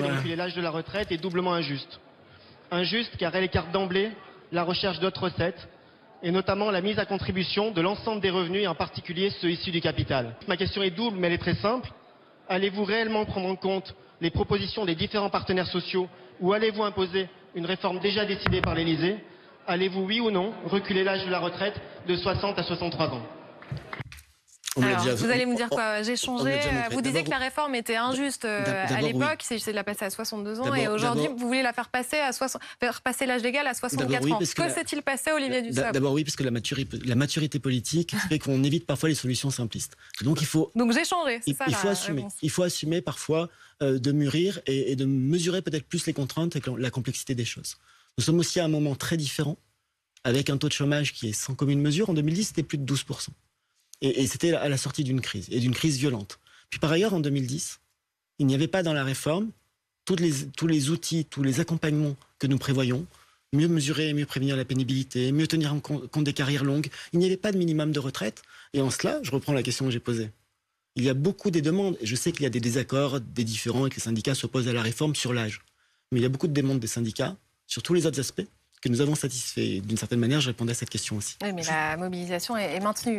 reculer l'âge de la retraite est doublement injuste. Injuste car elle écarte d'emblée la recherche d'autres recettes, et notamment la mise à contribution de l'ensemble des revenus, et en particulier ceux issus du capital. Ma question est double, mais elle est très simple. Allez-vous réellement prendre en compte les propositions des différents partenaires sociaux, ou allez-vous imposer une réforme déjà décidée par l'Élysée? Allez-vous, oui ou non, reculer l'âge de la retraite de 60 à 63 ans? Alors, vous allez me dire quoi? J'ai changé. Vous disiez que la réforme était injuste à l'époque, c'est de la passer à 62 ans, et aujourd'hui, vous voulez la faire passer faire passer l'âge légal à 64 ans. Que s'est-il passé, Olivier Dussopt? D'abord oui, parce que la maturité politique fait qu'on évite parfois les solutions simplistes. Donc Donc j'ai changé, c'est ça il faut assumer. Il faut assumer parfois de mûrir et de mesurer peut-être plus les contraintes et la complexité des choses. Nous sommes aussi à un moment très différent, avec un taux de chômage qui est sans commune mesure. En 2010, c'était plus de 12%. Et c'était à la sortie d'une crise, et d'une crise violente. Puis par ailleurs, en 2010, il n'y avait pas dans la réforme tous les outils, tous les accompagnements que nous prévoyons, mieux mesurer et mieux prévenir la pénibilité, mieux tenir compte des carrières longues. Il n'y avait pas de minimum de retraite. Et en cela, je reprends la question que j'ai posée. Il y a beaucoup des demandes, et je sais qu'il y a des désaccords, des différends, et que les syndicats s'opposent à la réforme sur l'âge. Mais il y a beaucoup de demandes des syndicats sur tous les autres aspects que nous avons satisfaits. D'une certaine manière, je répondais à cette question aussi. Oui, mais la mobilisation est maintenue.